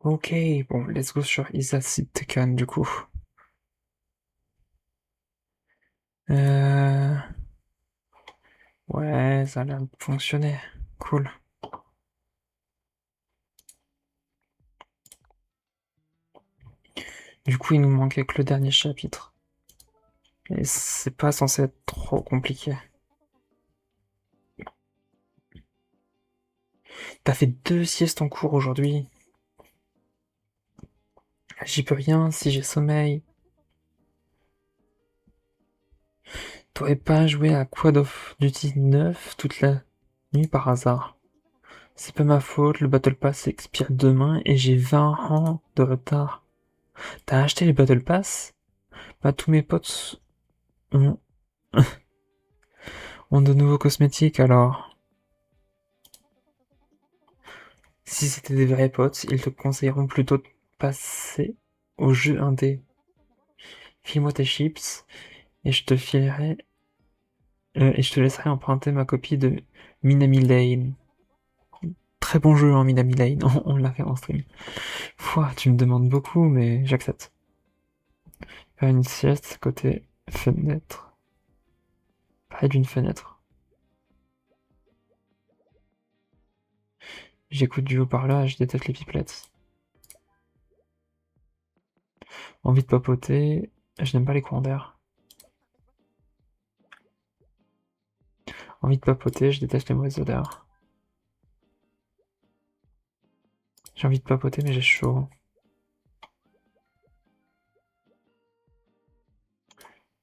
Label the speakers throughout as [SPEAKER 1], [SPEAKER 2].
[SPEAKER 1] Ok, bon, let's go sur Isa Tekken du coup. Euh... Ouais, ça a l'air de fonctionner. Cool. Du coup, il nous manquait que le dernier chapitre. Et c'est pas censé être trop compliqué. T'as fait 2 siestes en cours aujourd'hui. J'y peux rien si j'ai sommeil. T'aurais pas joué à Call of Duty 9 toute la nuit par hasard. C'est pas ma faute, le Battle Pass expire demain et j'ai 20 ans de retard. T'as acheté les Battle Pass? Bah tous mes potes ont, ont de nouveaux cosmétiques alors. Si c'était des vrais potes, ils te conseilleront plutôt de passer au jeu indé. File-moi tes chips et je te filerai et je te laisserai emprunter ma copie de Minami Lane. Très bon jeu, hein, Minami Lane. On l'a fait en stream. Pouah, tu me demandes beaucoup, mais j'accepte. Faire une sieste côté fenêtre. Près d'une fenêtre. J'écoute du haut-parleur et je déteste les pipelettes. Envie de papoter. Je n'aime pas les courants d'air. Envie de papoter, je déteste les mauvaises odeurs. J'ai envie de papoter, mais j'ai chaud.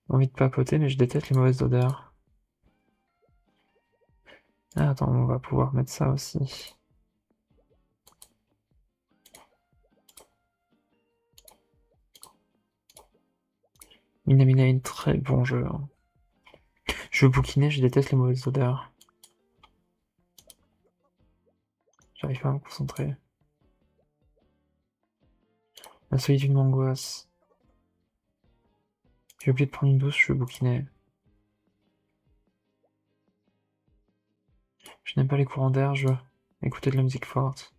[SPEAKER 1] Envie de papoter, mais je déteste les mauvaises odeurs. Ah, attends, on va pouvoir mettre ça aussi. Minamina est très bon jeu, hein. Je veux bouquiner, je déteste les mauvaises odeurs. J'arrive pas à me concentrer. La solitude m'angoisse. J'ai oublié de prendre une douce, je veux bouquiner. Je n'aime pas les courants d'air, je veux écouter de la musique forte.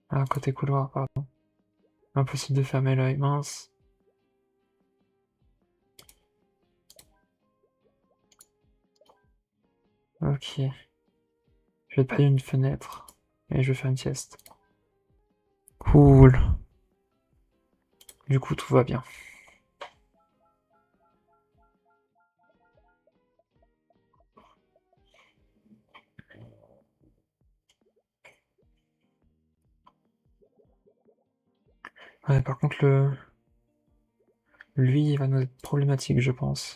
[SPEAKER 1] Ah, côté couloir, pardon. Impossible de fermer l'œil, mince. Ok. Je vais pas d'une fenêtre. Et je vais faire une sieste. Cool. Du coup, tout va bien. Ouais, par contre, lui, il va nous être problématique, je pense.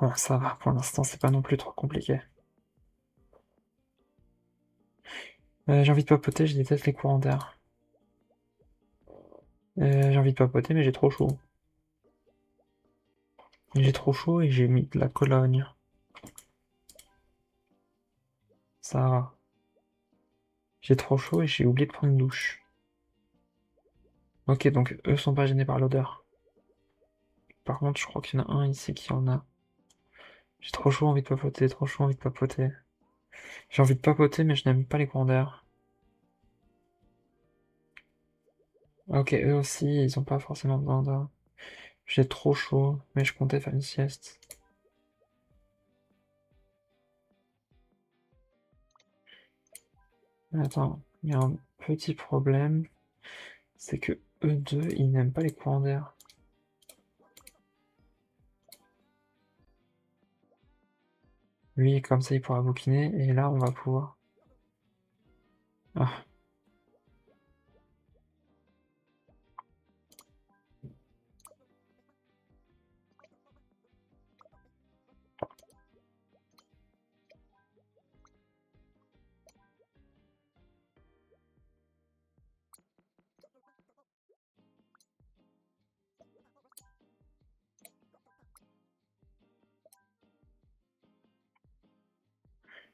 [SPEAKER 1] Bon, ça va, pour l'instant, c'est pas non plus trop compliqué. J'ai envie de papoter, je déteste les courants d'air. J'ai envie de papoter, mais j'ai trop chaud. J'ai trop chaud et j'ai mis de la Cologne. Ça va. J'ai trop chaud et j'ai oublié de prendre une douche. Ok, donc eux sont pas gênés par l'odeur. Par contre, je crois qu'il y en a un ici qui en a. J'ai trop chaud, envie de papoter, trop chaud, envie de papoter. J'ai envie de papoter, mais je n'aime pas les courants d'air. Ok, eux aussi, ils ont pas forcément besoin d'un. J'ai trop chaud, mais je comptais faire une sieste. Attends, il y a un petit problème, c'est que eux deux, ils n'aiment pas les courants d'air. Lui, comme ça, il pourra bouquiner, et là, on va pouvoir. Ah,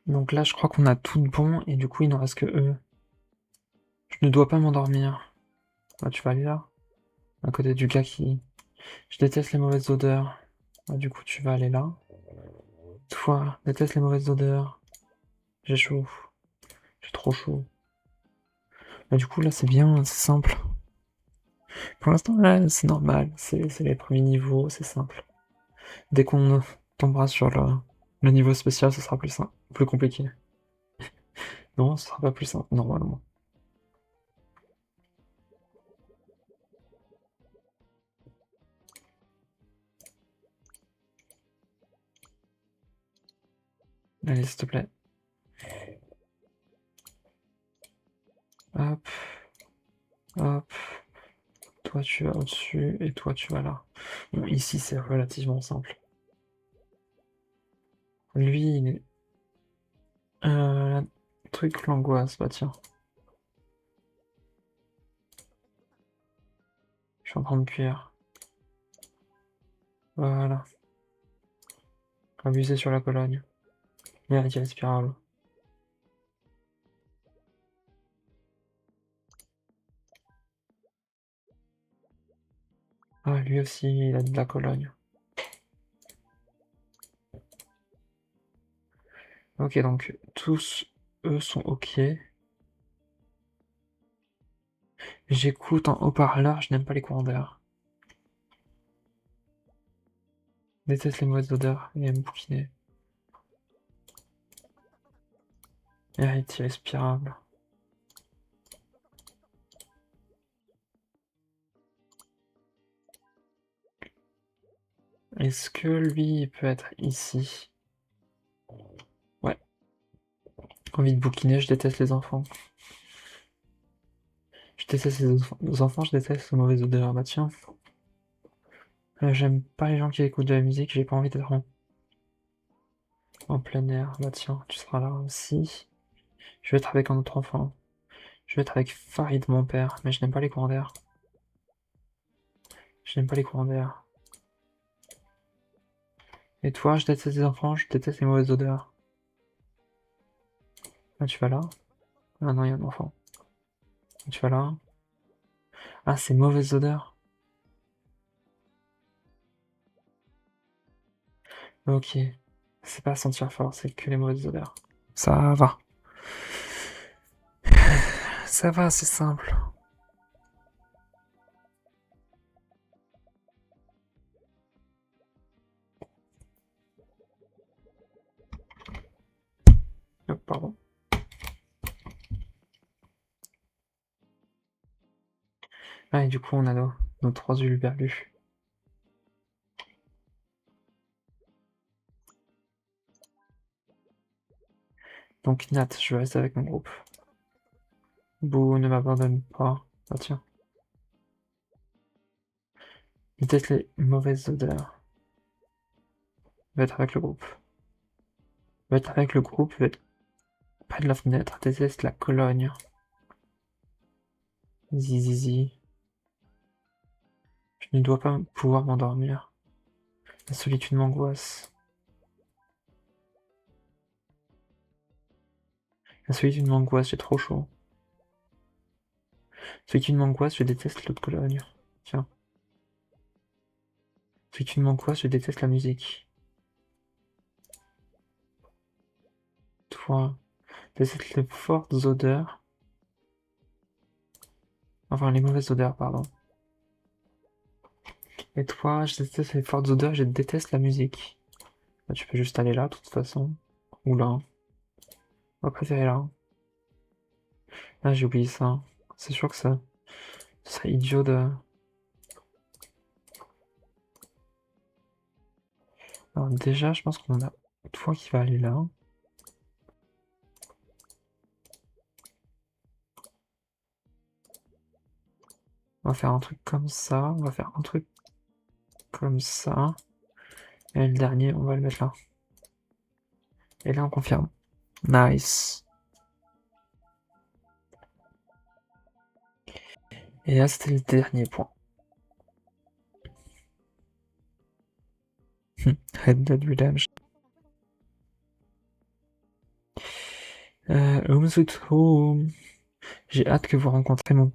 [SPEAKER 1] donc là, je crois qu'on a tout de bon, et du coup, il ne reste que eux. Je ne dois pas m'endormir. Ah, tu vas aller là, à côté du gars qui... Je déteste les mauvaises odeurs. Ah, du coup, tu vas aller là. Toi, déteste les mauvaises odeurs. J'ai chaud. J'ai trop chaud. Bah, du coup, là, c'est bien, c'est simple. Pour l'instant, là, c'est normal. C'est les premiers niveaux, c'est simple. Dès qu'on tombera sur le niveau spécial, ce sera plus simple, plus compliqué. Non, ce sera pas plus simple, normalement. Allez, s'il te plaît. Hop, hop. Toi, tu vas au-dessus, et toi, tu vas là. Bon, ici, c'est relativement simple. Lui, il est... truc l'angoisse, bah tiens. Je suis en train de cuire. Voilà. Abuser sur la Cologne. Vérité respirable. Ah, lui aussi, il a de la Cologne. Ok, donc tous eux sont ok. J'écoute en haut-parleur, je n'aime pas les courants d'air. Déteste les mauvaises odeurs et aime bouquiner. Hérite irrespirable. Est-ce que lui, il peut être ici? Ouais. Envie de bouquiner, je déteste les enfants. Je déteste les enfants, je déteste les mauvaises odeurs. Bah tiens. J'aime pas les gens qui écoutent de la musique, j'ai pas envie d'être en plein air. Bah tiens, tu seras là aussi. Je vais être avec un autre enfant. Je vais être avec Farid, mon père, mais je n'aime pas les courants d'air. Je n'aime pas les courants d'air. Et toi, je déteste les enfants, je déteste les mauvaises odeurs. Ah, tu vas là? Ah non, il y a un enfant. Tu vas là? Ah, c'est mauvaises odeurs. Ok. C'est pas sentir fort, c'est que les mauvaises odeurs. Ça va. Ça va, c'est simple. Oh, pardon. Ah, et du coup, on a nos trois huluberlus. Donc, Nat, je reste avec mon groupe. Bouh, ne m'abandonne pas. Ah, tiens. Peut-être les mauvaises odeurs. Va être avec le groupe. Va être avec le groupe, va être près de la fenêtre. Déteste la Cologne. Zizizi. Je ne dois pas pouvoir m'endormir. La solitude m'angoisse. La solitude m'angoisse, j'ai trop chaud. Solitude m'angoisse, je déteste l'autre Cologne. Tiens. Solitude m'angoisse, je déteste la musique. Toi, déteste les fortes odeurs. Enfin, les mauvaises odeurs, pardon. Et toi, je déteste les fortes odeurs, je déteste la musique. Bah, tu peux juste aller là, de toute façon. Ou là. On va préférer là. Ah, j'ai oublié ça. C'est sûr que ça serait idiot de... Alors déjà, je pense qu'on a toi qui va aller là. On va faire un truc comme ça. On va faire un truc comme ça. Et le dernier, on va le mettre là. Et là, on confirme. Nice. Et là, c'était le dernier point. Red Dead Redemption. Home Sweet Home. J'ai hâte que vous rencontrez mon...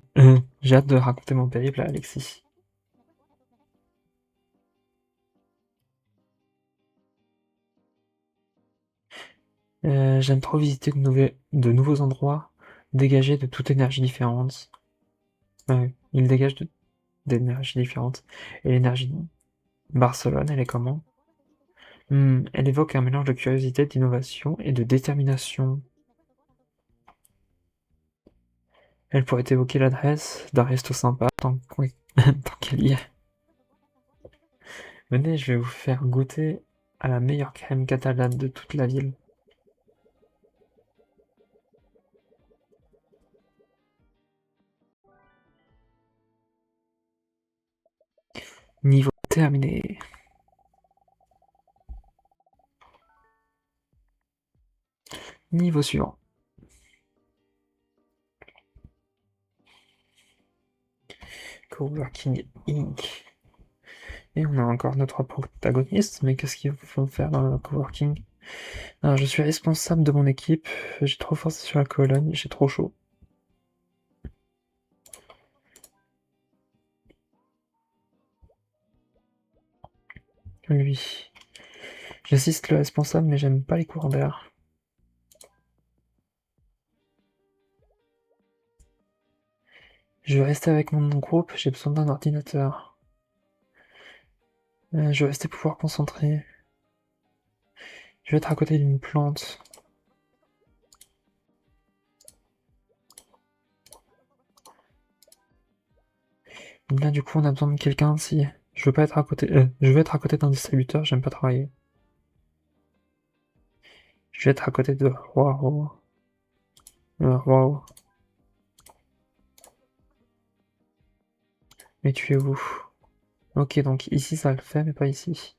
[SPEAKER 1] j'ai hâte de raconter mon périple à Alexis. J'aime trop visiter de nouveaux endroits, dégagés de toute énergie différente. Il dégage d'énergies différentes. Et l'énergie de Barcelone, elle est comment? Elle évoque un mélange de curiosité, d'innovation et de détermination. Elle pourrait évoquer l'adresse d'un resto sympa, tant qu'elle y est. Venez, je vais vous faire goûter à la meilleure crème catalane de toute la ville. Niveau terminé. Niveau suivant. Coworking Inc. Et on a encore nos trois protagonistes, mais qu'est-ce qu'ils vont faire dans le coworking? Alors, je suis responsable de mon équipe, j'ai trop forcé sur la colonne, j'ai trop chaud. Lui. J'assiste le responsable, mais j'aime pas les courants d'air. Je vais rester avec mon groupe, j'ai besoin d'un ordinateur. Je vais rester pouvoir concentrer. Je vais être à côté d'une plante. Là, du coup, on a besoin de quelqu'un si. Je veux pas être à côté. Je veux être à côté d'un distributeur, j'aime pas travailler. Je vais être à côté de. Waouh. Waouh. Mais tu es où? Ok, donc ici ça le fait, mais pas ici.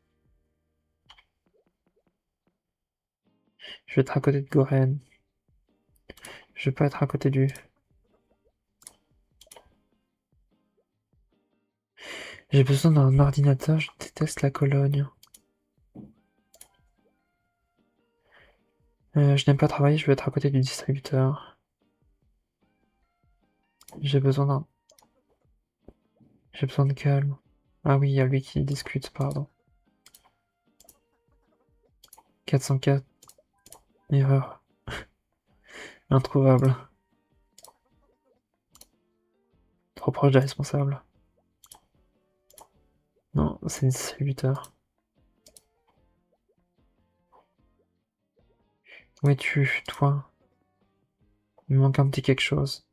[SPEAKER 1] Je vais être à côté de Goren. Je veux pas être à côté du. J'ai besoin d'un ordinateur, je déteste la Cologne. Je n'aime pas travailler, je veux être à côté du distributeur. J'ai besoin d'un. J'ai besoin de calme. Ah oui, il y a lui qui discute, pardon. 404. Erreur. Introuvable. Trop proche des responsables. Non, c'est le distributeur. Où es-tu, toi? Il me manque un petit quelque chose.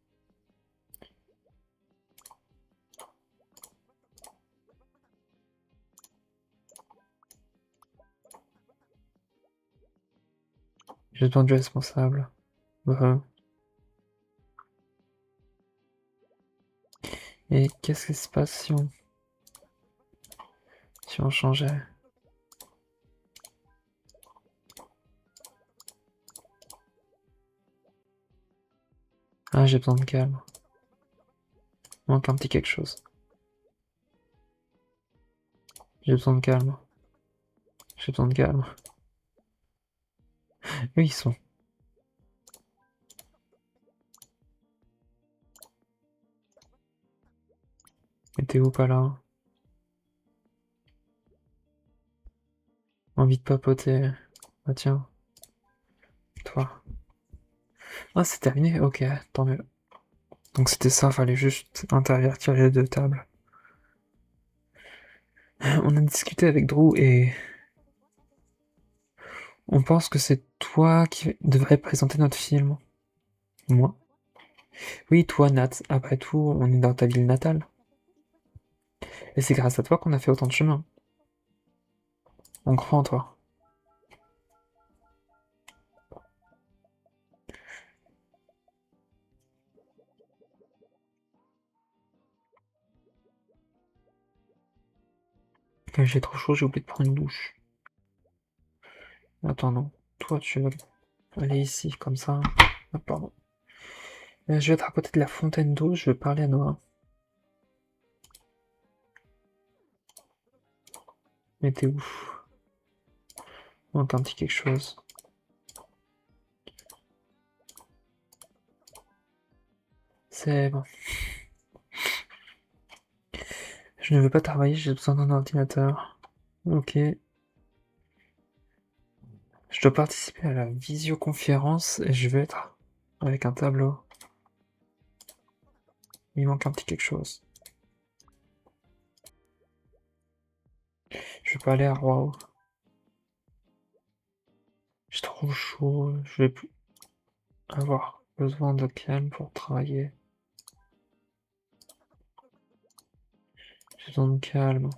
[SPEAKER 1] J'ai besoin du responsable. Et qu'est-ce qui se passe si on changeait? Ah, j'ai besoin de calme. Il manque un petit quelque chose. J'ai besoin de calme. J'ai besoin de calme. Eux, ils sont. Mais t'es où pas là? Envie de papoter. Ah tiens, toi. Ah, c'est terminé? Ok, tant mieux. Donc c'était ça, fallait juste intervertir les deux tables. On a discuté avec Drew et on pense que c'est toi qui devrais présenter notre film. Moi? Oui, toi, Nat. Après tout, on est dans ta ville natale. Et c'est grâce à toi qu'on a fait autant de chemin. On croit en toi. J'ai trop chaud, j'ai oublié de prendre une douche. Attends, non. Toi, tu veux aller ici, comme ça. Ah, pardon. Je vais être à côté de la fontaine d'eau, je veux parler à Noah. Mais t'es où? Manque un petit quelque chose. C'est bon. Je ne veux pas travailler, j'ai besoin d'un ordinateur. Ok. Je dois participer à la visioconférence et je vais être avec un tableau. Il manque un petit quelque chose. Je vais pas aller à Rouen. J'ai trop chaud, je vais plus avoir besoin de calme pour travailler. J'ai besoin de calme.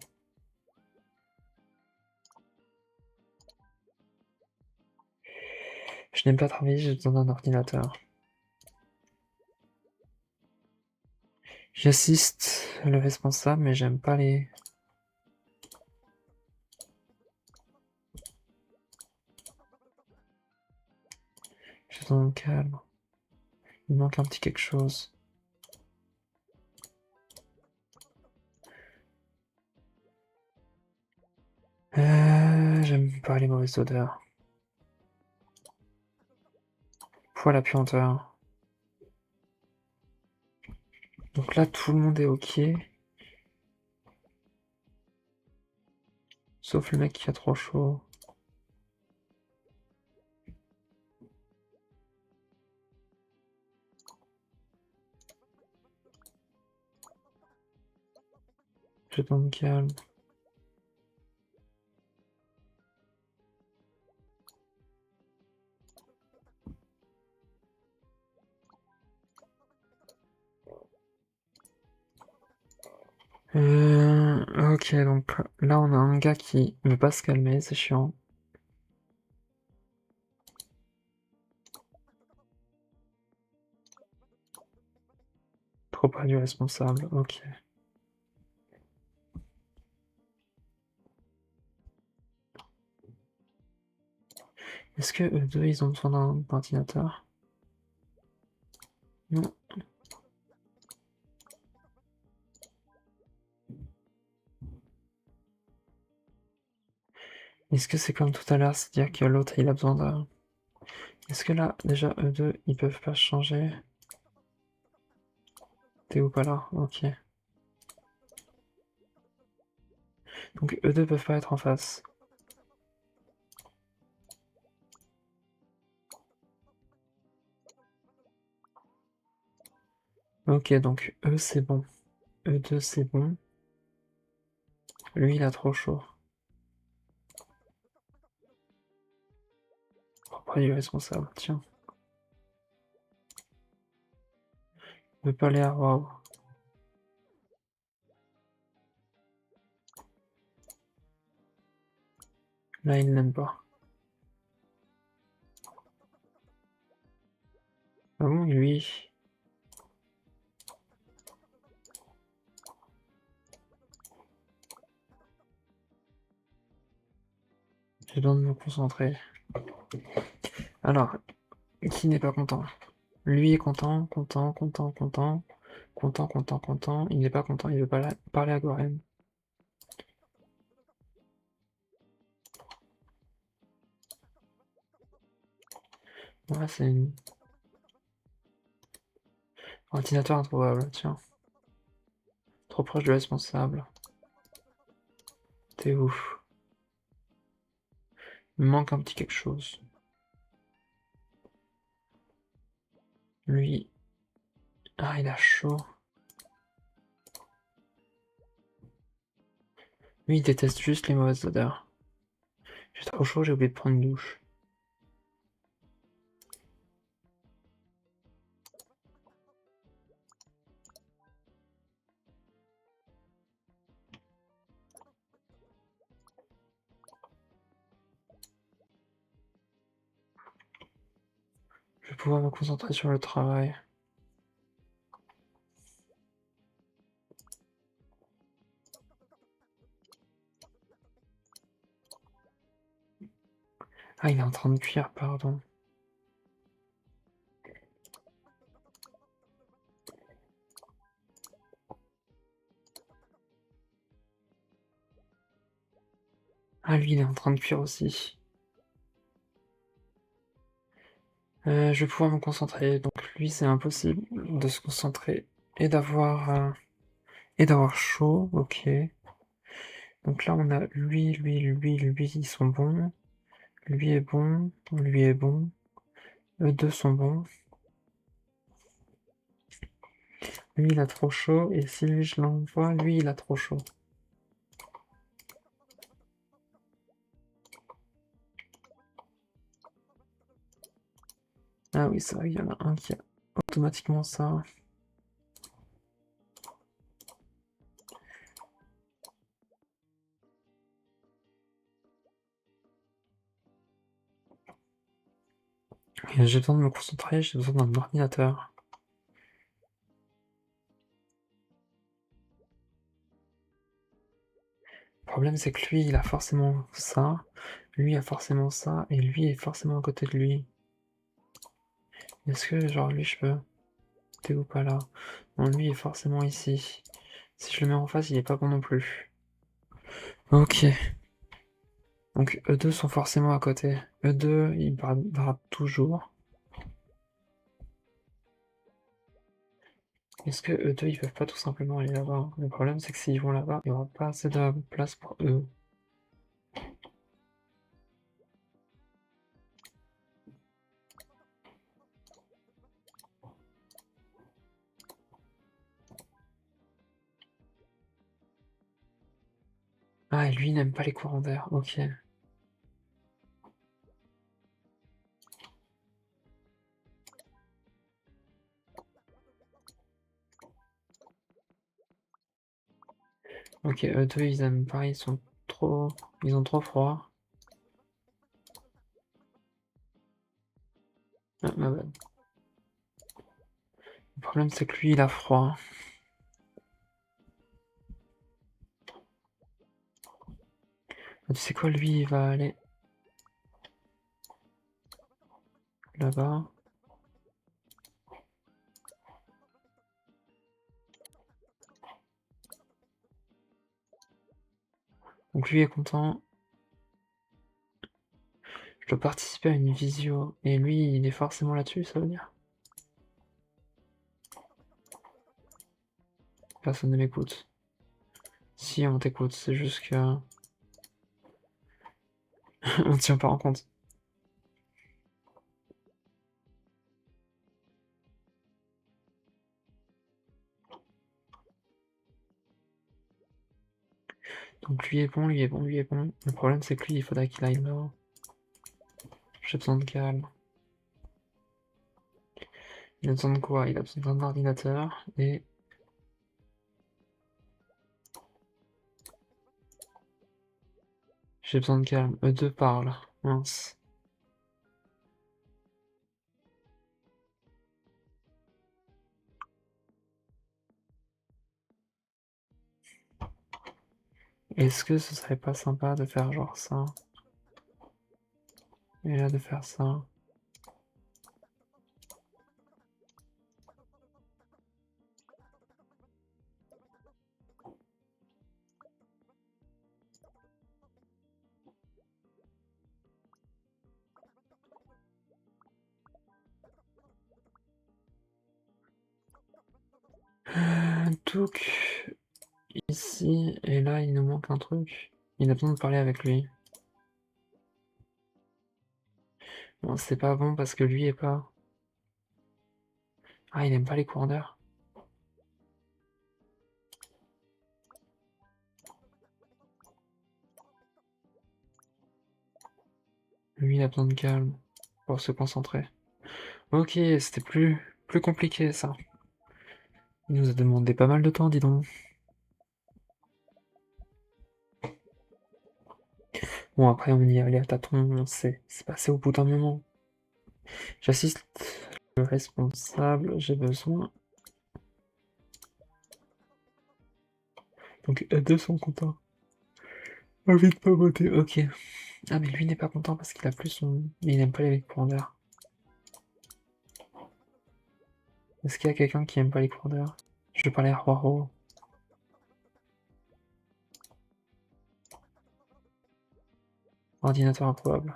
[SPEAKER 1] Je n'aime pas travailler, j'ai besoin d'un ordinateur. J'assiste le responsable, mais j'aime pas les... J'ai besoin de calme. Il manque un petit quelque chose. J'aime pas les mauvaises odeurs. Poil à puanteur. Donc là, tout le monde est ok. Sauf le mec qui a trop chaud. J'ai besoin de calme. Ok, donc là on a un gars qui veut pas se calmer, c'est chiant. Trop près du responsable, ok. Est-ce que eux deux ils ont besoin d'un ordinateur? Non. Est-ce que c'est comme tout à l'heure, c'est-à-dire que l'autre il a besoin de... Est-ce que là, déjà, eux deux, ils peuvent pas changer? T'es où pas là? Ok. Donc eux deux peuvent pas être en face. Ok, donc eux c'est bon. Eux deux c'est bon. Lui il a trop chaud. Pourquoi il est responsable? Tiens. Je veux pas aller à Waouh. Là il n'aime pas. Ah bon, lui. J'ai besoin de me concentrer. Alors, qui n'est pas content? Lui est content, content, content, content. Content, content, content. Il n'est pas content, il veut pas parler à Goren. Ouais, c'est une... Ordinateur introuvable, tiens. Trop proche du responsable. T'es ouf. Il me manque un petit quelque chose. Lui... Ah, il a chaud. Lui, il déteste juste les mauvaises odeurs. J'ai trop chaud, j'ai oublié de prendre une douche. Je vais pouvoir me concentrer sur le travail. Ah, il est en train de cuire, pardon. Ah, lui, il est en train de cuire aussi. Je vais pouvoir me concentrer, donc lui, c'est impossible. de se concentrer et d'avoir chaud, ok. Donc là on a lui, ils sont bons. Lui est bon, lui est bon. Eux deux sont bons. Lui il a trop chaud, et si lui je l'envoie, lui il a trop chaud. Ah oui, c'est vrai, il y en a un qui a automatiquement ça. Et j'ai besoin de me concentrer, j'ai besoin d'un ordinateur. Le problème c'est que lui il a forcément ça, lui a forcément ça, et lui est forcément à côté de lui. Est-ce que genre lui je peux? T'es ou pas là? Non, lui est forcément ici. Si je le mets en face, il est pas bon non plus. Ok. Donc eux deux sont forcément à côté. Eux deux, ils bradent toujours. Est-ce que eux deux, ils peuvent pas tout simplement aller là-bas? Le problème, c'est que s'ils vont là-bas, il y aura pas assez de place pour eux. Ah, et lui, il n'aime pas les courants d'air. Ok. Ok, eux deux, ils aiment pas, ils sont trop... Ils ont trop froid. Ah, ma bad. Le problème, c'est que lui, il a froid. Ah, tu sais quoi, lui, il va aller là-bas. Donc lui est content. Je dois participer à une visio. Et lui, il est forcément là-dessus, ça veut dire? Personne ne m'écoute. Si, on t'écoute, c'est juste que... on tient pas en compte. Donc lui est bon, lui est bon, lui est bon. Le problème c'est que lui, il faudra qu'il aille là. J'ai besoin de calme. Il a besoin de quoi? Il a besoin d'un ordinateur et... J'ai besoin de calme. Eux deux parlent. Mince. Est-ce que ce serait pas sympa de faire genre ça? Et là de faire ça? Donc... Ici, et là, il nous manque un truc. Il a besoin de parler avec lui. Bon, c'est pas bon parce que lui est pas... Ah, il aime pas les cours d'air. Lui, il a besoin de calme pour se concentrer. Ok, c'était plus compliqué ça. Il nous a demandé pas mal de temps, dis donc. Bon, après, on y est allé à tâtons, c'est passé au bout d'un moment. J'assiste le responsable, j'ai besoin. Donc, eux deux sont contents. Envie de pas voter, ok. Ah, mais lui n'est pas content parce qu'il a plus son. Il n'aime pas les courants d'air. Est-ce qu'il y a quelqu'un qui aime pas les courants d'air? Je vais parler à Roro. Ordinateur improbable.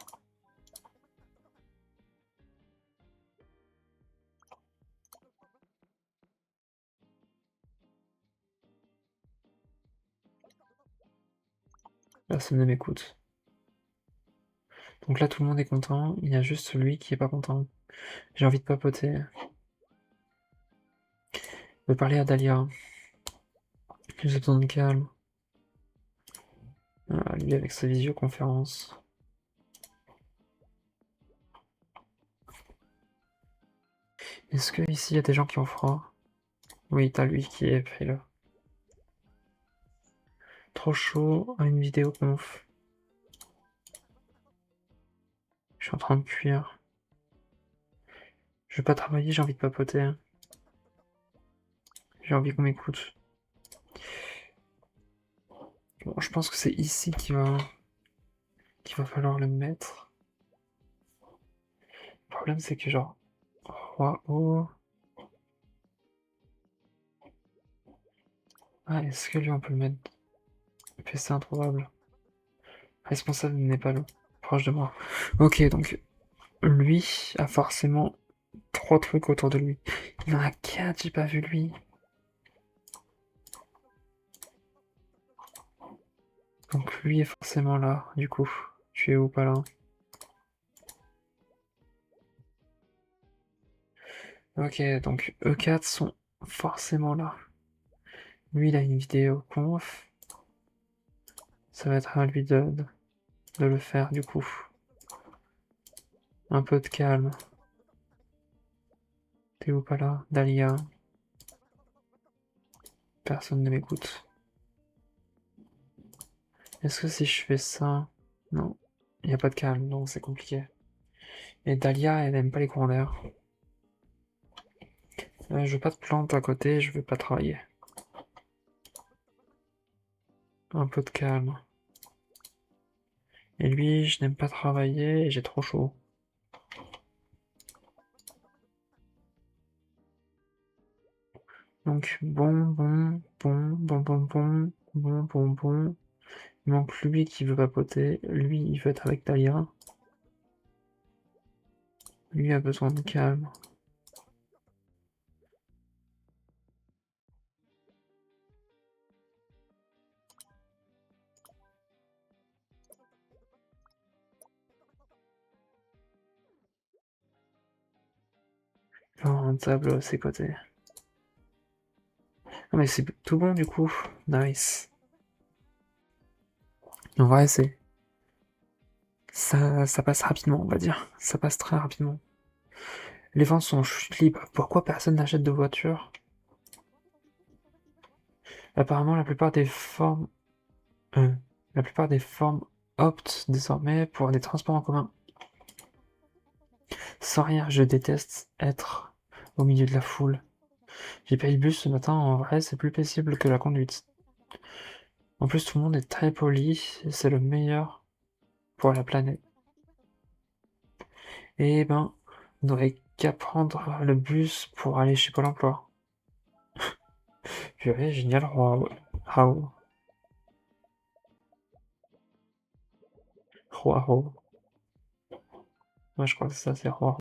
[SPEAKER 1] Personne ne m'écoute. Donc là, tout le monde est content, il y a juste lui qui est pas content. J'ai envie de papoter. Je vais parler à Dahlia. J'ai besoin de calme. Ah, lui avec sa visioconférence. Est-ce que ici il y a des gens qui ont froid? Oui, t'as lui qui est pris là. Trop chaud à une vidéo conf. Je suis en train de cuire. Je veux pas travailler, j'ai envie de papoter. J'ai envie qu'on m'écoute. Bon, je pense que c'est ici qu'il va falloir le mettre. Le problème c'est que genre... Waouh. Ah, est-ce que lui on peut le mettre? PC introuvable. Responsable n'est pas là. Proche de moi. Ok, donc lui a forcément 3 trucs autour de lui. Il en a 4, j'ai pas vu lui. Donc lui est forcément là, du coup. Tu es où, pas là? Ok, donc E4 sont forcément là. Lui, il a une vidéo conf. Ça va être à lui de le faire, du coup. Un peu de calme. T'es où, pas là? Dahlia. Personne ne m'écoute. Est-ce que si je fais ça... Non. Il n'y a pas de calme, donc c'est compliqué. Et Dahlia, elle aime pas les courants d'air. Je veux pas de plantes à côté, je veux pas travailler. Un peu de calme. Et lui, je n'aime pas travailler et j'ai trop chaud. Donc bon. Il manque lui qui veut papoter. Lui, il veut être avec Dahlia. Lui a besoin de calme. Un tableau à ses côtés. Non mais c'est tout bon du coup. Nice. En vrai, ça passe rapidement, on va dire. Ça passe très rapidement. Les ventes sont chute libre. Pourquoi personne n'achète de voiture? Apparemment, euh, la plupart des formes optent désormais pour des transports en commun. Sans rien, je déteste être au milieu de la foule. J'ai pris le bus ce matin, en vrai, c'est plus paisible que la conduite. En plus, tout le monde est très poli, et c'est le meilleur pour la planète. Et ben, on n'aurait qu'à prendre le bus pour aller chez Pôle emploi. Purée, génial, Raoult. Roao. Moi, je crois que ça, c'est Roao.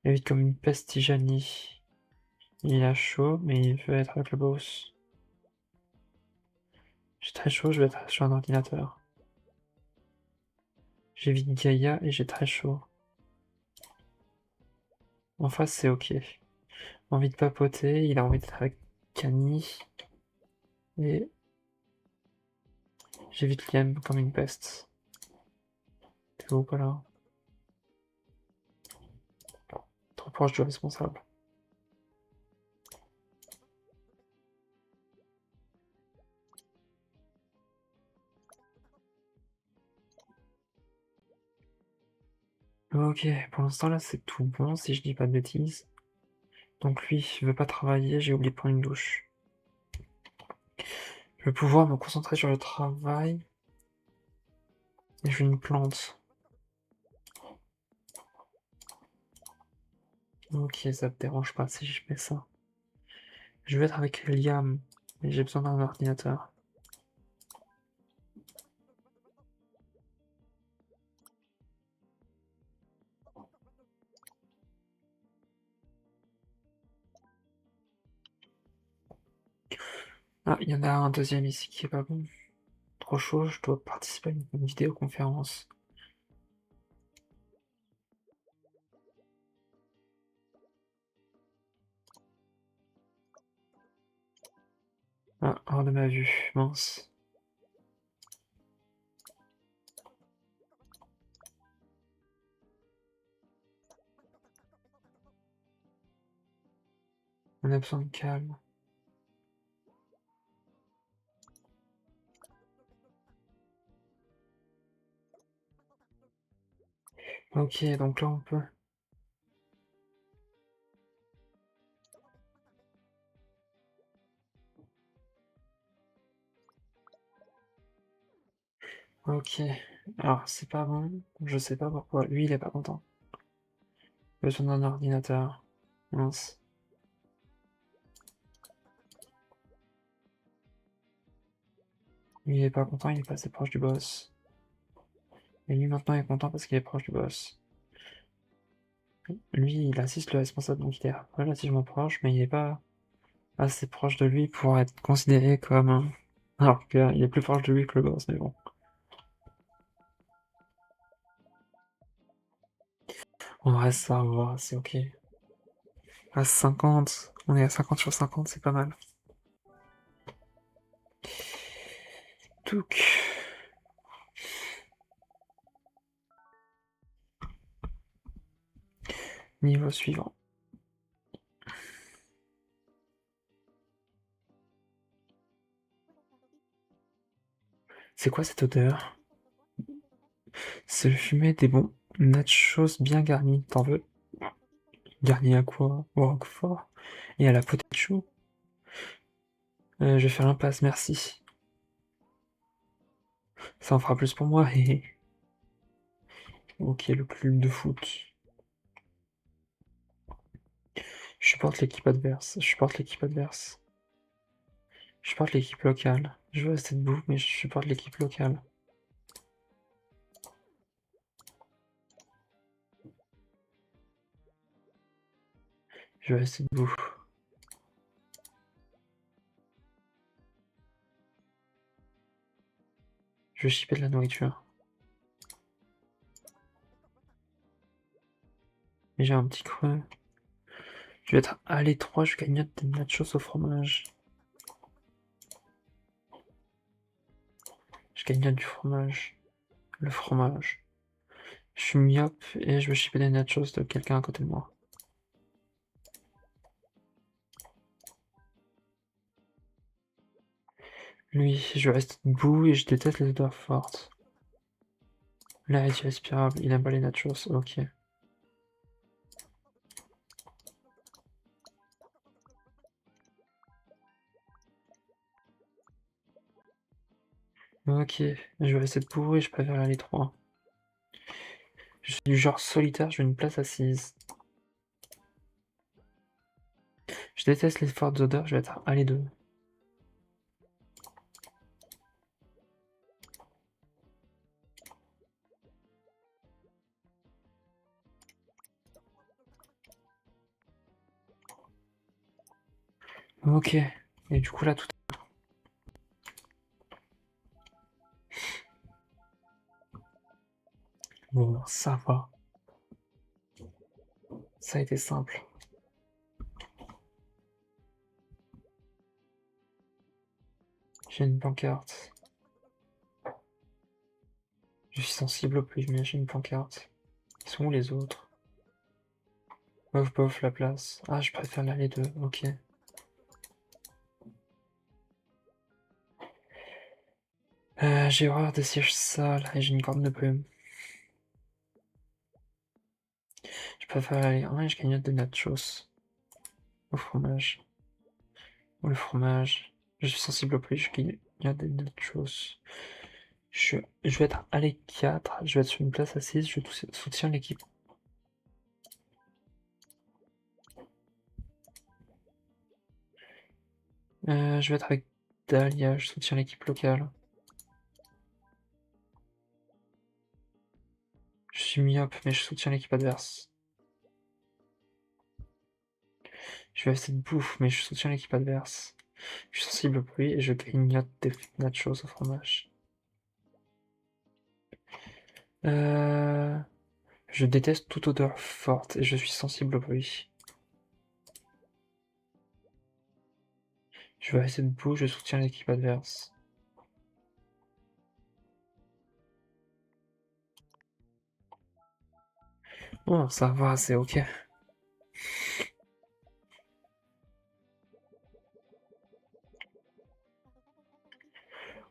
[SPEAKER 1] Et vite comme une peste, Tijani. Il a chaud, mais il veut être avec le boss. J'ai très chaud, je vais être sur un ordinateur. J'ai vite Gaïa et j'ai très chaud. En face, c'est ok. Envie de papoter, il a envie d'être avec Kani. Et j'évite Liam comme une peste. T'es où, pas là? Trop proche du responsable. Ok, pour l'instant là c'est tout bon si je dis pas de bêtises. Donc lui, il veut pas travailler, j'ai oublié de prendre une douche. Je vais pouvoir me concentrer sur le travail. Et je veux une plante. Ok, ça te dérange pas si je fais ça. Je vais être avec Liam, mais j'ai besoin d'un ordinateur. Ah, il y en a un deuxième ici qui est pas bon. Trop chaud, je dois participer à une vidéoconférence. Ah, hors de ma vue, mince. On a besoin de calme. Ok, donc là on peut. Ok. Alors, c'est pas bon. Je sais pas pourquoi. Lui, il est pas content. Besoin d'un ordinateur. Mince. Lui, il est pas content, il est pas assez proche du boss. Et lui, maintenant, il est content parce qu'il est proche du boss. Lui, il assiste le responsable militaire. Relativement proche, mais il est pas assez proche de lui pour être considéré comme un... Alors qu'il est plus proche de lui que le boss, mais bon. On reste ça va, c'est ok. À 50, on est à 50 sur 50, c'est pas mal. Touc. Niveau suivant. C'est quoi cette odeur? C'est le fumet des bons nachos bien garnis. T'en veux? Garni à quoi? Au roquefort? Et à la potato chou? Je vais faire l'impasse, merci. Ça en fera plus pour moi, hé hé. Ok, le club de foot. Je supporte l'équipe adverse. Je supporte l'équipe adverse. Je supporte l'équipe locale. Je veux rester debout, mais je supporte l'équipe locale. Je vais rester debout. Je vais shipper de la nourriture. Mais j'ai un petit creux. Je vais être à l'étroit, je gagne des nachos au fromage. Je gagne du fromage. Le fromage. Je suis myope et je veux shipper des nachos de quelqu'un à côté de moi. Lui, je reste debout et je déteste les odeurs fortes. L'air est irrespirable, il aime pas les nachos, ok. Ok, je vais rester debout et je préfère aller 3. Je suis du genre solitaire, je veux une place assise. Je déteste les fortes odeurs, je vais être allé 2. Ok, et du coup là tout... Bon, ça va. Ça a été simple. J'ai une pancarte. Je suis sensible au pluie, mais j'ai une pancarte. Ils sont où les autres? Bof bof la place. Ah, je préfère l'aller 2, ok. J'ai horreur des sièges sales et j'ai une corne de plume. Je préfère aller 1 et je gagne des nachos. Au fromage. Ou le fromage. Je suis sensible au pluie, je gagne des nachos. Je vais être allé 4, je vais être sur une place assise, je soutiens l'équipe. Je vais être avec Dahlia, je soutiens l'équipe locale. Je suis myope, mais je soutiens l'équipe adverse. Je vais rester debout, mais je soutiens l'équipe adverse. Je suis sensible au bruit et je grignote des nachos au fromage. Je déteste toute odeur forte et je suis sensible au bruit. Je vais rester debout, je soutiens l'équipe adverse. Bon, ça va, c'est ok.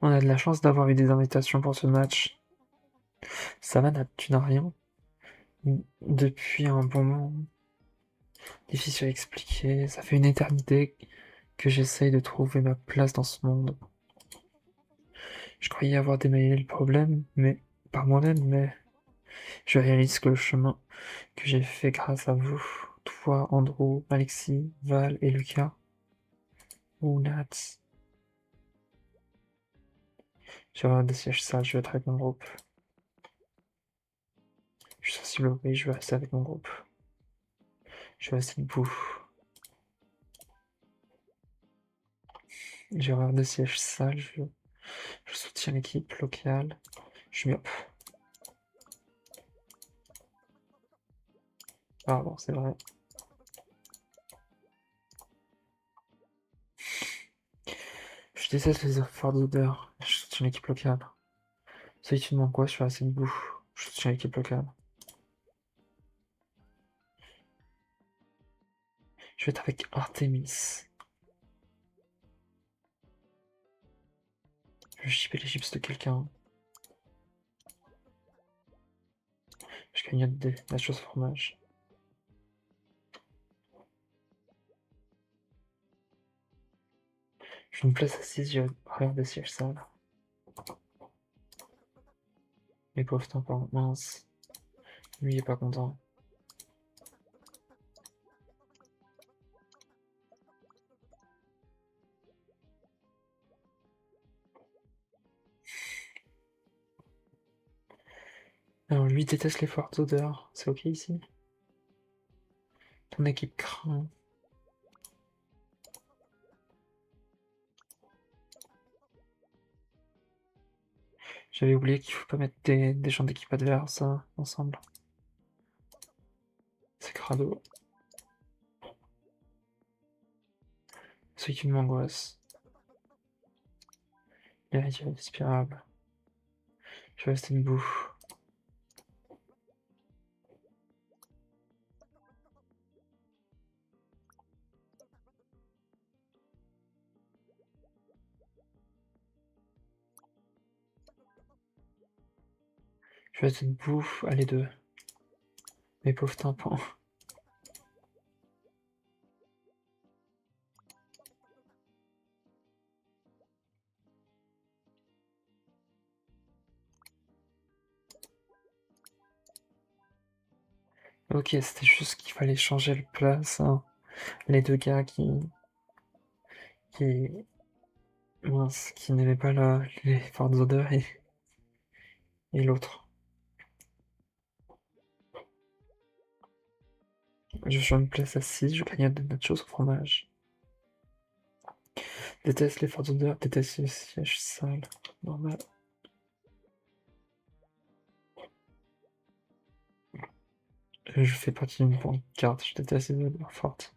[SPEAKER 1] On a de la chance d'avoir eu des invitations pour ce match. Savannah, tu n'as rien? Depuis un bon moment. Difficile à expliquer, ça fait une éternité que j'essaye de trouver ma place dans ce monde. Je croyais avoir démêlé le problème, mais par moi-même, mais je réalise que le chemin que j'ai fait grâce à vous, toi, Andrew, Alexis, Val et Lucas, ou Nats, j'aurai des sièges sales, je vais être avec mon groupe. Je suis sensible au bruit, je vais rester avec mon groupe. Je vais rester debout. J'ai horreur des sièges sales, je soutiens l'équipe locale. Je suis myope. Pardon, c'est vrai. Je déteste les efforts d'odeur. Je soutiens l'équipe locale. Solitude m'angoisse, je suis assez debout. Je soutiens l'équipe locale. Je vais être avec Artemis. Je vais chipper les chips de quelqu'un. Je cagnotte des nachos au fromage. Je me place assise, je regarde des sièges sales. Mes pauvres tympans, mince. Lui, il est pas content. Alors, lui déteste les fortes odeurs. C'est ok ici? Ton équipe craint. J'avais oublié qu'il faut pas mettre des gens d'équipe adverse ensemble. C'est crado. Solitude m'angoisse. Il est irrespirable. Je vais rester debout. Je vais rester debout. Allez, deux. Mes pauvres tympans. Ok, c'était juste qu'il fallait changer le place, hein. Les deux gars qui, mince, qui n'aimaient pas les fortes odeurs et l'autre. Je suis une place assise, je grignote des nachos au fromage. Déteste les fortes odeurs, déteste les sièges sales. Normal. Je fais partie d'une pancarte, je déteste les odeurs fortes.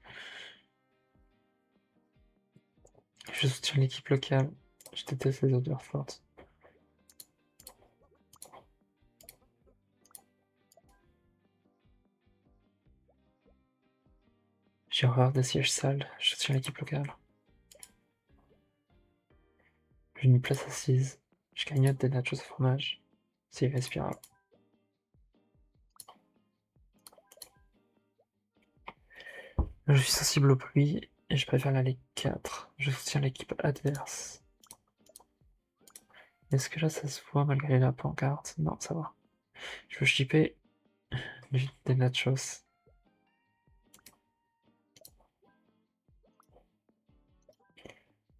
[SPEAKER 1] Je soutiens l'équipe locale, je déteste les odeurs fortes. J'ai horreur des sièges sales, je soutiens l'équipe locale. J'ai une place assise, je grignote des nachos au fromage. C'est irrespirable. Je suis sensible au bruit et je préfère la Ligue 4. Je soutiens l'équipe adverse. Est-ce que là ça se voit malgré la pancarte? Non, ça va. Je veux shipper des nachos.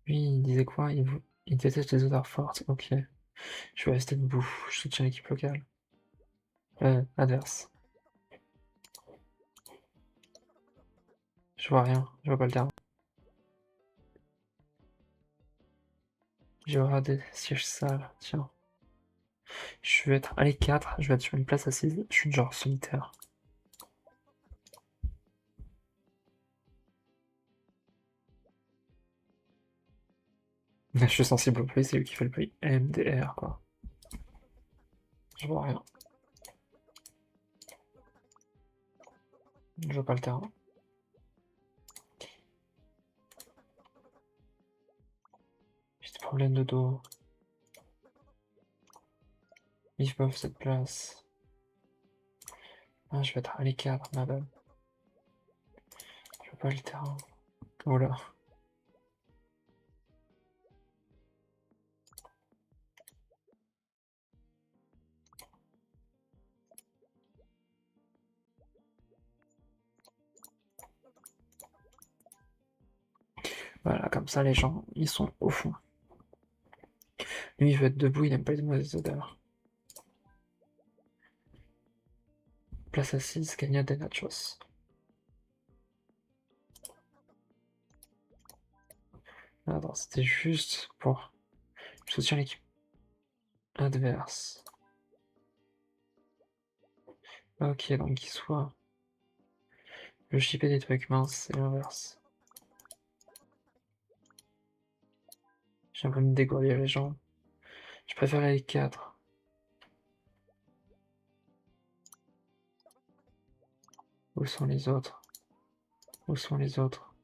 [SPEAKER 1] Lui, il disait quoi? Il déteste les odeurs fortes. Ok. Je vais rester debout. Je soutiens l'équipe locale. Adverse. Je vois rien. Je vois pas le terrain. J'aurai des sièges sales, tiens. Je vais être... Allez, 4, je vais être sur une place assise. Je suis genre solitaire. Je suis sensible au bruit, c'est lui qui fait le bruit. MDR, quoi. Je vois rien. Je vois pas le terrain. J'ai des problèmes de dos. Ils peuvent cette place. Ah, je vais être à l'écart, ma belle. Je vois pas le terrain. Oh là. Voilà, comme ça, les gens, ils sont au fond. Lui, il veut être debout, il n'aime pas les mauvaises odeurs. Place assise, Cagna des nachos. Attends, c'était juste pour... Je soutiens l'équipe adverse. Ok, donc il soit... Le chipper des trucs minces, c'est l'inverse. J'ai un peu me dégourdir les gens. Je préfère les 4. Où sont les autres? Où sont les autres?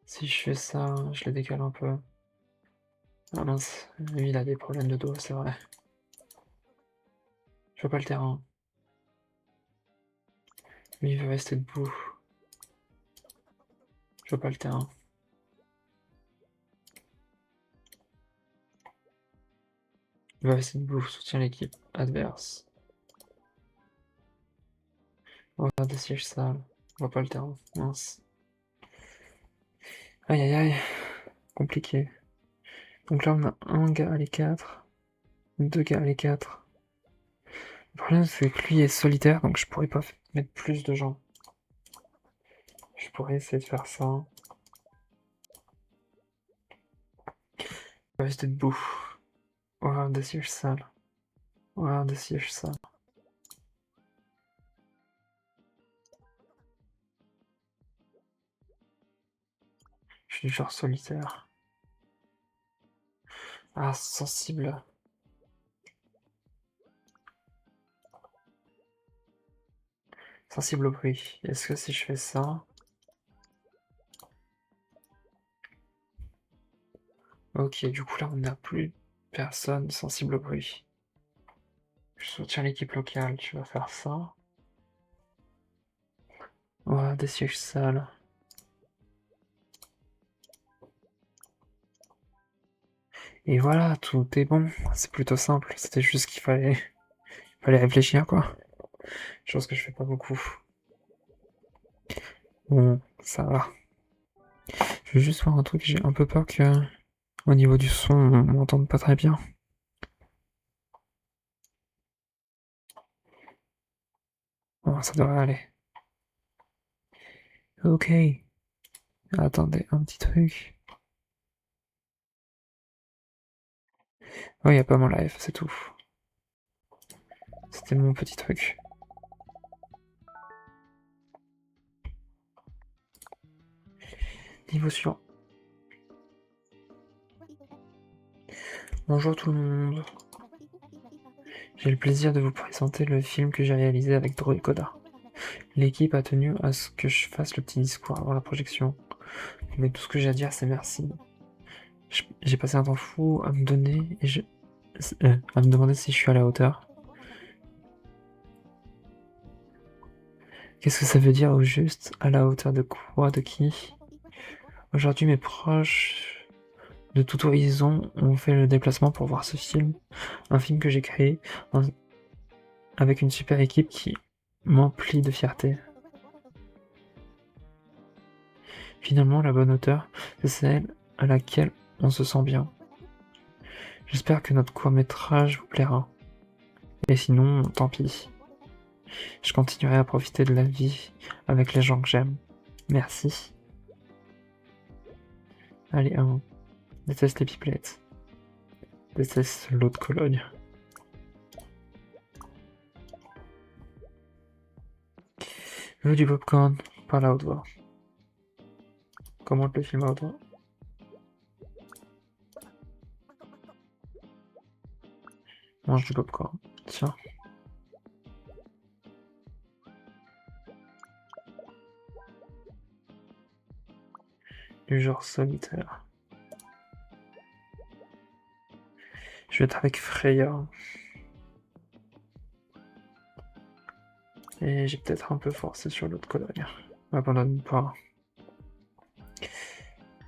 [SPEAKER 1] Si je fais ça, je les décale un peu. Ah mince, lui il a des problèmes de dos, c'est vrai. Je vois pas le terrain. Lui il veut rester debout. Je vois pas le terrain. Il veut rester debout, soutient l'équipe adverse. On va faire des sièges sales. Je vois pas le terrain, mince. Aïe aïe aïe, compliqué. Donc là on a un gars à les 4, 2 gars à les 4. Le problème c'est que lui est solitaire, donc je pourrais pas mettre plus de gens. Je pourrais essayer de faire ça. Rester debout. Horaire de siège sale. Horaire de siège sale. Je suis du genre solitaire. Ah, sensible. Sensible au bruit. Est-ce que si je fais ça... Ok, du coup là on n'a plus personne sensible au bruit. Je soutiens l'équipe locale, tu vas faire ça. Ouais, des sièges sales. Et voilà, tout est bon. C'est plutôt simple. C'était juste qu'il fallait réfléchir, quoi. Chose que je fais pas beaucoup. Bon, ça va. Je vais juste voir un truc, j'ai un peu peur que, au niveau du son, on m'entende pas très bien. Bon, ça devrait aller. Ok. Attendez, un petit truc. Oh, y a pas mon live, c'est tout. C'était mon petit truc. Niveau suivant. Bonjour tout le monde. J'ai le plaisir de vous présenter le film que j'ai réalisé avec Dro et Koda. L'équipe a tenu à ce que je fasse le petit discours avant la projection. Mais tout ce que j'ai à dire, c'est merci. J'ai passé un temps fou à me donner et à me demander si je suis à la hauteur. Qu'est-ce que ça veut dire au juste? À la hauteur de quoi? De qui? Aujourd'hui, mes proches de tout horizon ont fait le déplacement pour voir ce film. Un film que j'ai créé avec une super équipe qui m'emplit de fierté. Finalement, la bonne hauteur, c'est celle à laquelle on se sent bien. J'espère que notre court-métrage vous plaira. Et sinon, tant pis. Je continuerai à profiter de la vie avec les gens que j'aime. Merci. Allez, déteste les pipelettes. Déteste l'eau de Cologne. Je veux du popcorn. Parle à haute voix. Commente le film à haute voix. Mange du popcorn. Tiens. Du genre solitaire. Je vais être avec Freya. Et j'ai peut-être un peu forcé sur l'autre Cologne. M'abandonne pas.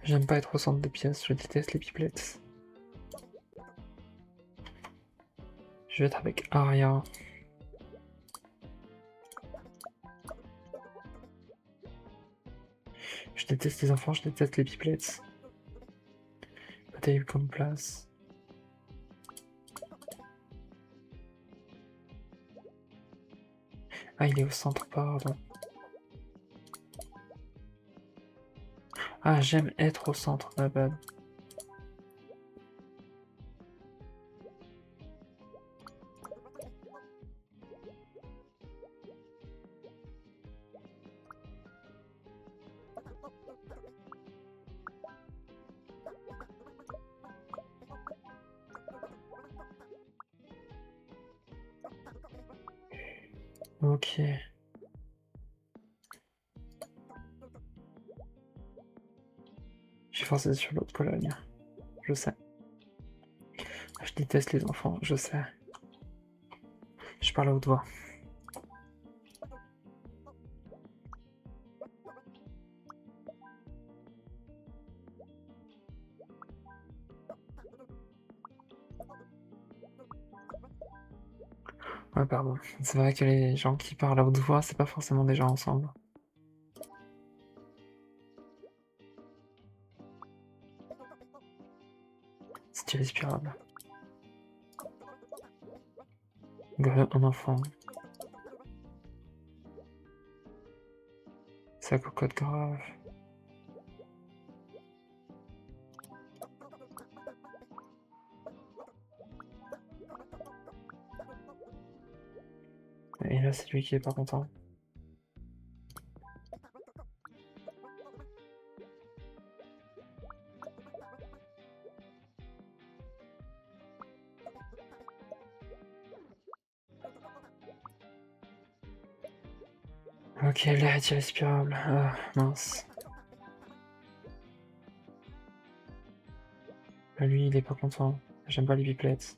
[SPEAKER 1] J'aime pas être au centre des pièces, je déteste les pipelettes. Je vais être avec Aria. Je déteste les enfants, je déteste les pipelettes. T'as eu comme place. Ah, il est au centre, pardon. Ah, j'aime être au centre, ma bad. Ok. J'ai forcé sur l'autre Cologne. Je sais. Je déteste les enfants, je sais. Je parle à haute voix. Ouais, pardon. C'est vrai que les gens qui parlent à haute voix, c'est pas forcément des gens ensemble. C'est irrespirable. Un enfant. Ça cocotte grave. Et là, c'est lui qui est pas content. Ok, l'air est irrespirable. Ah, mince. Lui, il est pas content. J'aime pas les pipelettes.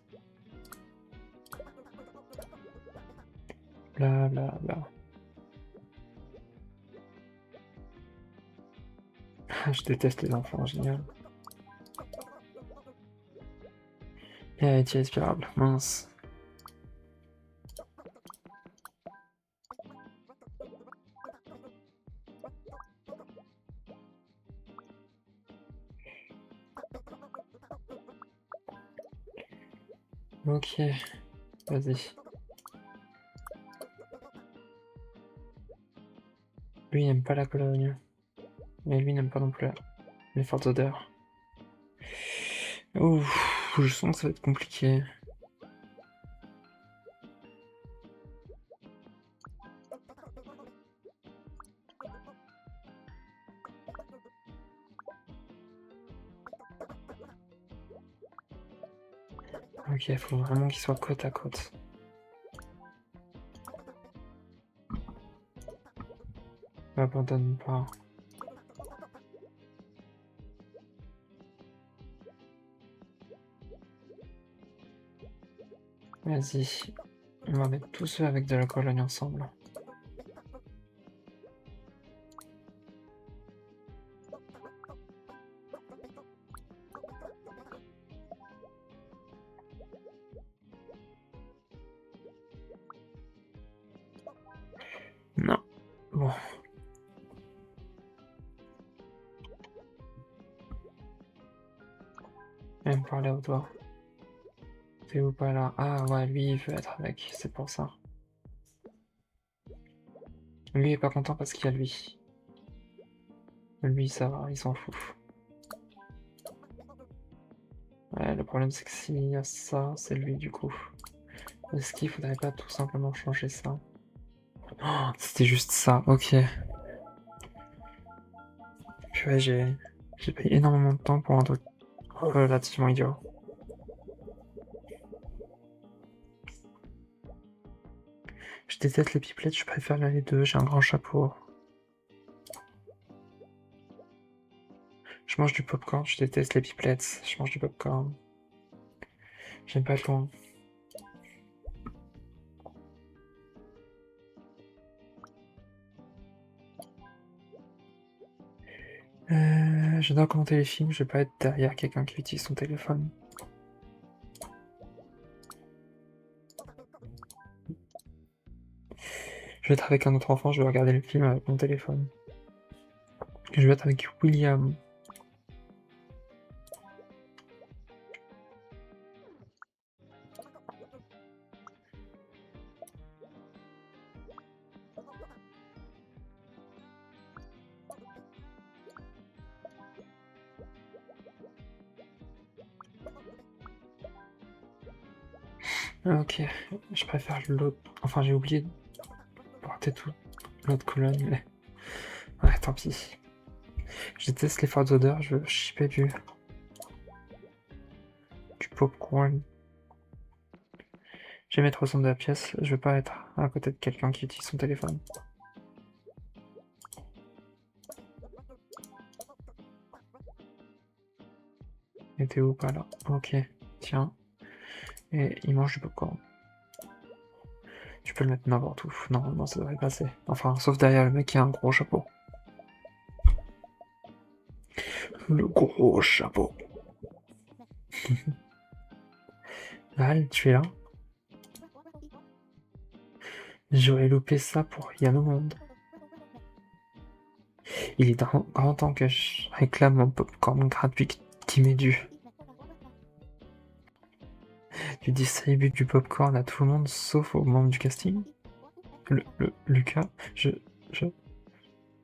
[SPEAKER 1] Bla bla bla. Je déteste les enfants, génial. L'air est irrespirable, mince. Ok, vas-y. Lui, il n'aime pas la Cologne. Mais lui n'aime pas non plus les fortes odeurs. Ouf, je sens que ça va être compliqué. Ok, il faut vraiment qu'il soit côte à côte. M'abandonne pas. Vas-y. On va mettre tous ceux avec de la Cologne ensemble. Non. Bon. Même parler au doigt. T'es où pas là? Ah ouais, lui il veut être avec, c'est pour ça. Lui est pas content parce qu'il y a lui. Lui, ça va, il s'en fout. Ouais, le problème, c'est que s'il y a ça, c'est lui, du coup. Est-ce qu'il faudrait pas tout simplement changer ça? Oh, c'était juste ça, ok. Purée, j'ai pris énormément de temps pour un truc relativement idiot. Je déteste les pipelettes, je préfère les deux, j'ai un grand chapeau. Je mange du popcorn, je déteste les pipelettes, je mange du popcorn. J'aime pas le ton. Je dois commenter les films, je vais pas être derrière quelqu'un qui utilise son téléphone. Je vais être avec un autre enfant, je vais regarder le film avec mon téléphone. Je vais être avec William. Ok, je préfère l'autre. Enfin, j'ai oublié de porter tout l'autre colonne, mais. Ouais, tant pis. Je déteste les fortes odeurs, je veux chipper du popcorn. J'aime être au centre de la pièce, je veux pas être à côté de quelqu'un qui utilise son téléphone. Et t'es où pas là? Ok, tiens. Et il mange du popcorn. Tu peux le mettre n'importe où. Normalement, ça devrait passer. Enfin, sauf derrière le mec qui a un gros chapeau. Le gros chapeau. Val, tu es là? J'aurais loupé ça pour rien au monde. Il est grand temps que je réclame mon popcorn gratuit qui m'est dû. Tu distribues du popcorn à tout le monde sauf aux membres du casting? Lucas, je, je,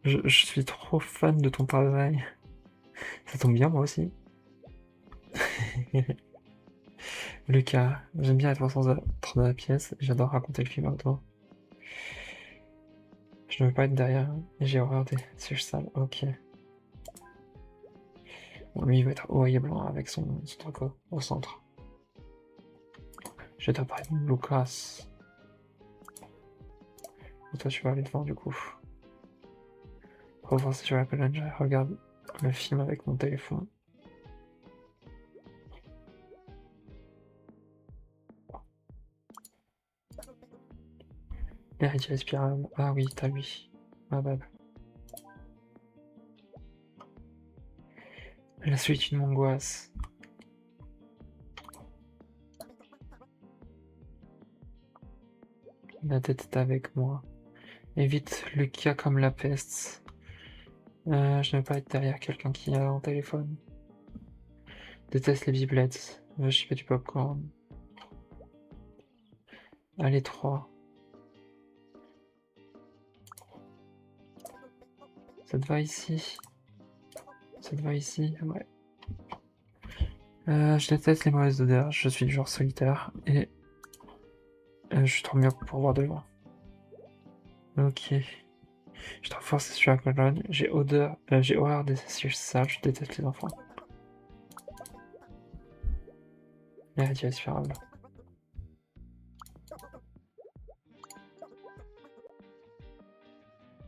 [SPEAKER 1] je suis trop fan de ton travail. Ça tombe bien, moi aussi. Lucas, j'aime bien être au centre de la pièce, j'adore raconter le film à toi. Je ne veux pas être derrière, j'ai horreur des sièges sales, ok. Bon, lui, il va être haut et blanc avec son truc au centre. Je vais t'appeler Lucas. Et toi, tu vas aller devant, du coup. Pour voir si je l'appelle, je regarde le film avec mon téléphone. Héritier spirale. Ah oui, t'as lui. Ma bad. La solitude m'angoisse. La tête est avec moi. Évite le cas comme la peste. Je ne veux pas être derrière quelqu'un qui a un téléphone. Déteste les biblettes. Veux chipper du popcorn. Allez, 3. Ça te va ici? Ça te va ici? Ouais. Je déteste les mauvaises odeurs. Je suis du genre solitaire. Et je suis trop mieux pour voir de loin. Ok. Je trouve forcé sur la colonne. J'ai horreur des sièges sales. Je déteste les enfants. Les radios spirables.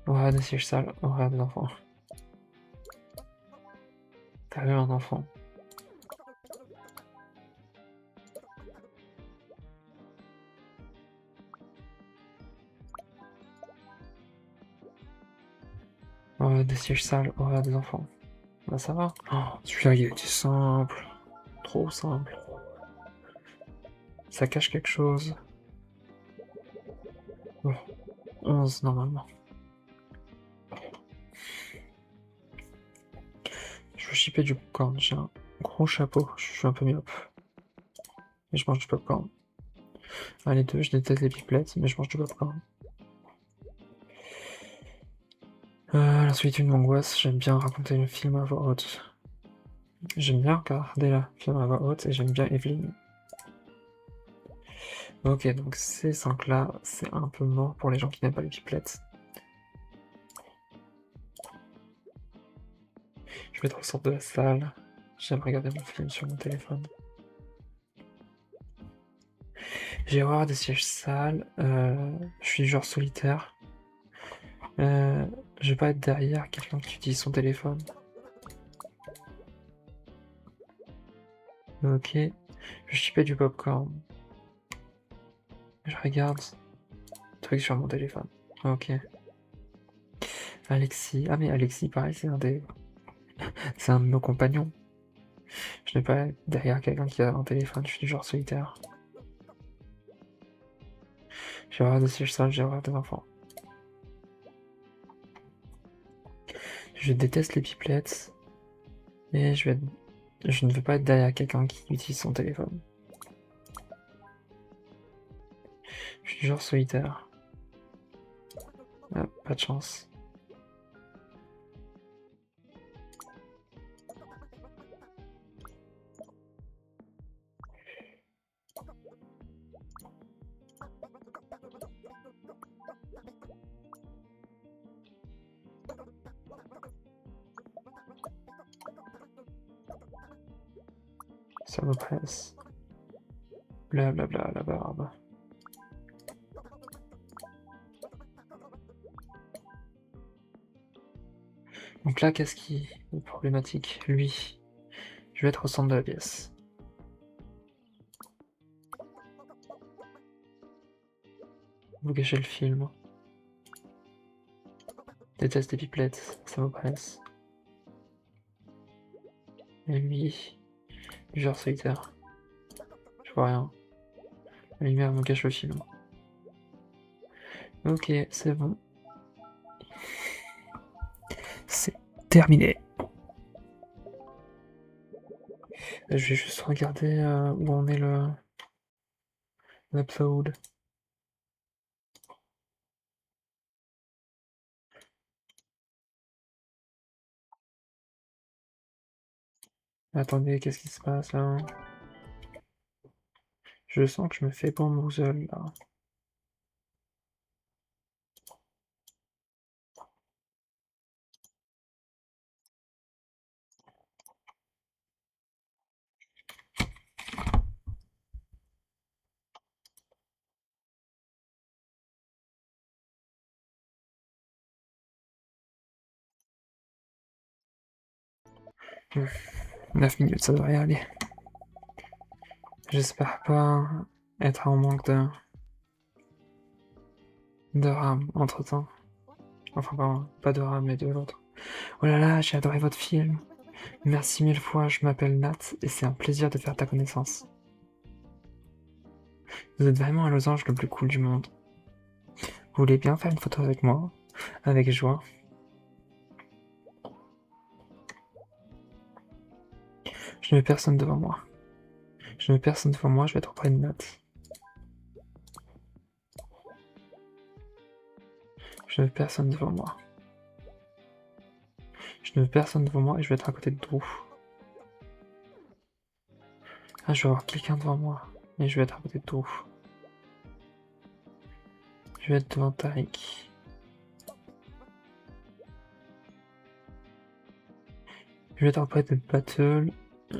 [SPEAKER 1] Horreur des sièges sales. Horreur des enfants. T'as eu un enfant. Horreur des sièges sales. Horreur des enfants. Bah ça va. Oh, celui-là il était simple. Trop simple. Ça cache quelque chose. Bon. 11 normalement. Je veux chipper du popcorn. J'ai un gros chapeau. Je suis un peu myope. Mais je mange du popcorn. Allez, deux, je déteste les pipelettes, mais je mange du popcorn. La solitude m'angoisse, j'aime bien raconter le film à voix haute. J'aime bien regarder le film à voix haute et j'aime bien Evelyne. Ok, donc ces 5 là, c'est un peu mort pour les gens qui n'aiment pas les pipelettes. Je vais être au centre de la salle. J'aime regarder mon film sur mon téléphone. J'ai horreur des sièges sales. Je suis genre solitaire. Je vais pas être derrière quelqu'un qui utilise son téléphone. Ok. Je chipais du popcorn. Je regarde truc sur mon téléphone. Ok. Alexis. Ah mais Alexis, pareil, c'est un de nos compagnons. Je n'ai pas être derrière quelqu'un qui a un téléphone, je suis du genre solitaire. J'ai horreur des sièges sales, j'ai horreur des enfants. Je déteste les pipelettes. Et je ne veux pas être derrière quelqu'un qui utilise son téléphone. Je suis du genre solitaire. Ah, pas de chance. Ça me presse. Blablabla, la barbe. Donc là, qu'est-ce qui est problématique? Lui. Je vais être au centre de la pièce. Vous gâchez le film. Déteste les pipelettes, ça me presse. Et lui, genre solitaire. Je vois rien. La lumière me cache le film. Ok, c'est bon. C'est terminé. Je vais juste regarder où en est l'upload. Attendez, qu'est-ce qui se passe là? Je sens que je me fais bamboozle là. Ouf, 9 minutes, ça devrait aller. J'espère pas être en manque de RAM entre temps. Enfin, pas de RAM, mais de l'autre. Oh là là, j'ai adoré votre film. Merci 1000 fois, je m'appelle Nat et c'est un plaisir de faire ta connaissance. Vous êtes vraiment un losange le plus cool du monde. Vous voulez bien faire une photo avec moi? Avec joie. Je ne veux personne devant moi. Je ne veux personne devant moi, je vais être auprès de Nat. Je ne veux personne devant moi. Je ne veux personne devant moi et je vais être à côté de Drew. Ah, je vais avoir quelqu'un devant moi, mais je vais être à côté de Drew. Je vais être devant Tariq. Je vais être auprès de Battle,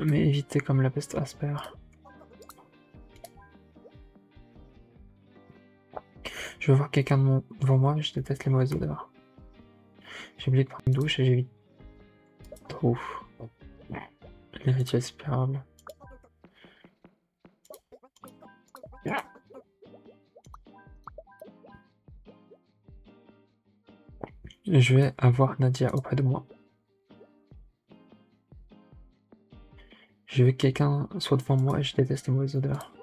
[SPEAKER 1] mais éviter comme la peste Asper. Je veux voir quelqu'un devant moi, mais je déteste les mauvaises odeurs. J'ai oublié de prendre une douche et j'évite trop les rituels spirables. Je vais avoir Nadia auprès de moi. Je veux que quelqu'un soit devant moi et je déteste les mauvaises odeurs.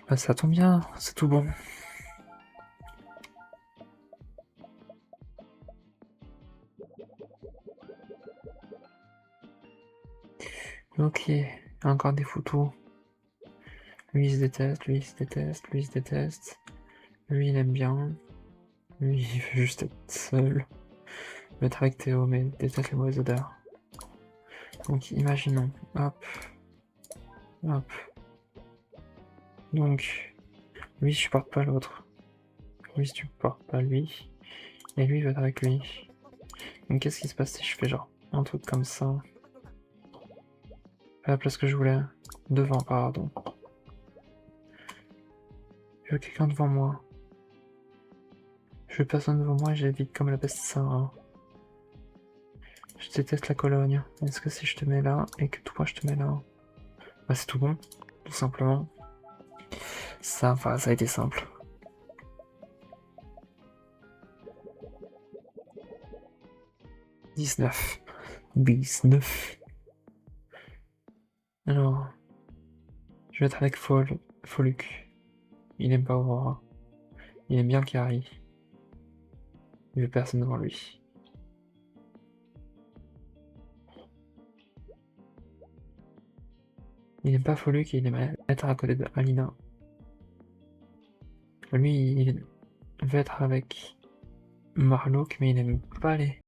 [SPEAKER 1] Bah ça tombe bien, c'est tout bon. Ok, encore des photos. Lui il se déteste, lui il se déteste, lui il se déteste. Lui il aime bien. Lui, il veut juste être seul. Être avec Théo, mais déteste les mauvaises odeurs. Donc, imaginons. Hop. Hop. Donc, lui, je supporte pas l'autre. Lui, je supporte pas lui. Et lui, il veut être avec lui. Donc, qu'est-ce qui se passe si je fais genre un truc comme ça? À la place que je voulais. Devant, pardon. Je veux quelqu'un devant moi. Je veux personne devant moi et j'évite comme la peste Sarah. Je déteste la Cologne. Est-ce que si je te mets là et que toi je te mets là? Bah c'est tout bon, tout simplement. Ça, enfin, ça a été simple. « 19. 19. Alors, je vais être avec Foluk. Il aime pas Aurora. Il aime bien Carrie. Il veut personne devant lui. Il aime pas Foluk et il aime être à côté de Alina. Lui, il veut être avec Marlock, mais il n'aime pas les